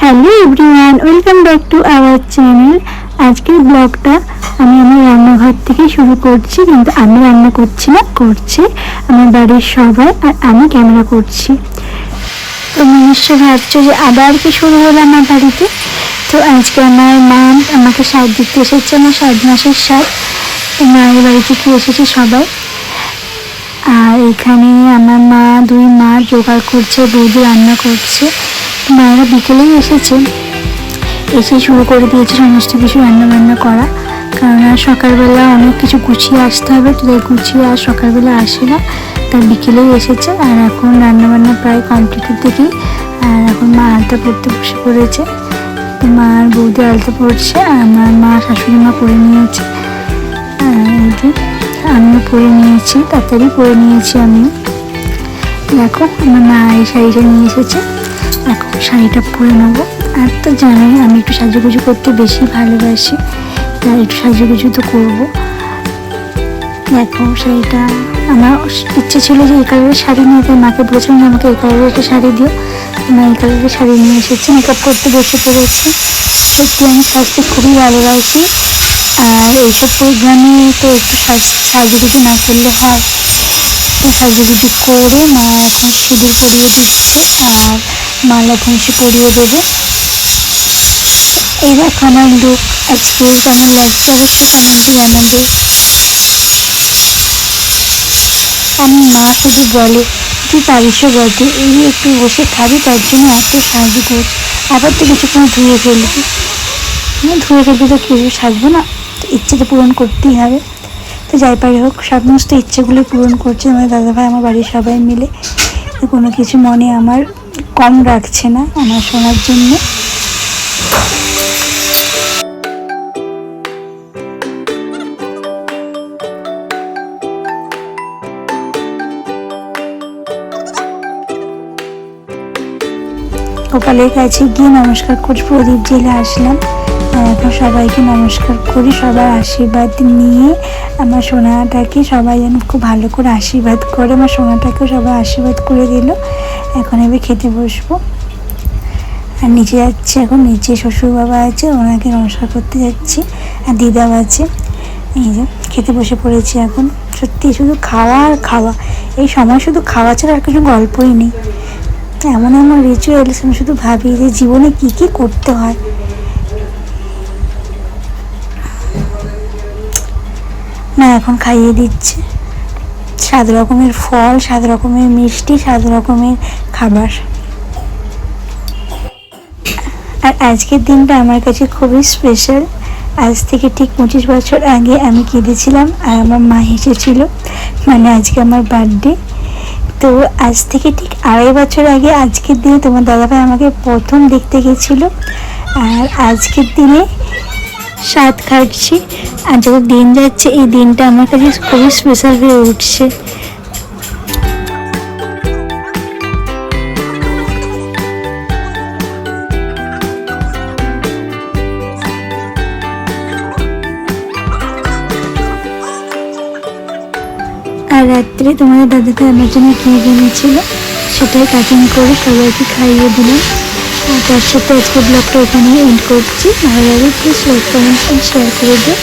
Hello everyone, welcome back to our channel. আজকের ব্লগটা আমি আমার রান্নাঘর থেকে শুরু করছি, কিন্তু আমি রান্না করছি না, করছে আমার বাড়ির সবাই, আর আমি ক্যামেরা করছি। তো নিশ্চয় ভাবছো যে আবার কি শুরু হলো আমার বাড়িতে। তো আজকে আমার মা আমাকে সাজ দিতে এসেছে, আমার 7 মাসের সাজ। তো মায়ের বাড়ি থেকে এসেছে সবাই, আর এখানে আমার মা 2 মাস জোগাড় করছে, বৌদি রান্না করছে। মায়েরা বিকেলেই এসে শুরু করে দিয়েছে সমস্ত কিছু রান্না করা, কারণ আর সকালবেলা অনেক কিছু গুছিয়ে আসতে হবে, তো তাই গুছিয়ে আর সকালবেলা আসে না, তাই বিকেলেই এসেছে। আর এখন রান্নাবান্না প্রায় কমপ্লিটের দিকেই, আর এখন মা আলতা পড়তে বসে পড়েছে। তো মা আর বৌদি আলতা পড়ছে, আর আমার মা শাশুড়ি মা পরে নিয়েছে, আর আমিও পরে নিয়েছি, তাড়াতাড়ি পরে নিয়েছি আমিও। দেখো আমার মা এই শাড়িটা নিয়ে এসেছে, এখন শাড়িটা পরে নেবো। আর তো জানাই আমি একটু সাজুগুজু করতে বেশি ভালোবাসি, তাই একটু সাজুগুজু তো করবো। দেখো শাড়িটা আমার ইচ্ছে ছিল যে এই কালারের শাড়ি নিয়ে, তাই মাকে বলেছিলাম আমাকে এই কালারের একটা শাড়ি দিও। মা এই কালারের শাড়ি নিয়ে এসেছি, মেকআপ করতে বসে পড়েছি। সত্যি আমি সাজতে খুবই ভালোবাসি, আর এইসব প্রোগ্রামে তো একটু সাজুগুজু না করলে হয়। তো সাজুগুজু করে মা এখন সিঁদুর পরিয়ে দিচ্ছে, আর মালা ভুঁসি পরিয়ে দেবে। এই দেখো আমার লুক, আজকে কেমন লাগছে অবশ্যই কমেন্টে জানাবে। আমি মা শুধু বলে তুই পারিসও বটে, এই একটু বসে খাবি তার জন্য এত সাজগোজ, আবার তো কিছুক্ষণ ধুয়ে ফেলবি। তো কেউ সাজবো না, তো ইচ্ছে তো পূরণ করতেই হবে। তো যাই পারি হোক, সমস্ত ইচ্ছেগুলো পূরণ করছে আমার দাদাভাই, আমার বাড়ির সবাই মিলে। কোনো কিছু মনে আমার কম রাখছে না আমার শোনার জন্য। গোপালের কাছে গিয়ে নমস্কার করে প্রদীপ জেলে আসলাম, এখন সবাইকে নমস্কার করি, সবার আশীর্বাদ নিয়ে আমার সোনাটাকে সবাই যেন খুব ভালো করে আশীর্বাদ করে, আমার সোনাটাকেও সবাই আশীর্বাদ করে দিল। এখন আমি খেতে বসবো, আর নিচে যাচ্ছি, এখন নিচে শ্বশুর বাবা আছে, ওনাকে নমস্কার করতে যাচ্ছি, আর দিদাও আছে। এই যে খেতে বসে পড়েছি এখন। সত্যি শুধু খাওয়া আর খাওয়া, এই সময় শুধু খাওয়া ছাড়া আর কিছু গল্পই নেই। এমন এমন রিচুয়ালস আমি শুধু ভাবি যে জীবনে কী কী করতে হয়। না এখন খাইয়ে দিচ্ছে 7 রকমের ফল, 7 রকমের মিষ্টি, 7 রকমের খাবার। আর আজকের দিনটা আমার কাছে খুবই স্পেশাল। আজ থেকে ঠিক 25 বছর আগে আমি কেঁদেছিলাম, আর আমার মা হেসেছিল, মানে আজকে আমার বার্থডে। তো আজ থেকে ঠিক 2.5 বছর আগে আজকের দিনে তোমার দাদাভাই আমাকে প্রথম দেখতে গেছিলো, আর আজকের দিনে স্বাদ খাচ্ছি। আর যত দিন যাচ্ছে এই দিনটা আমার কাছে খুবই স্পেশাল হয়ে উঠছে। আর রাত্রে তোমাদের দাদাভাই আমার জন্য কিনে এনেছিল, সেটাই কাটিং করে সবাইকে খাইয়ে দিলাম। আর তার সাথে আজকে ব্লগটা এখানে এন্ড করছি। ভালো লাগে প্লিজ লাইক, কমেন্ট, শেয়ার করে দিও।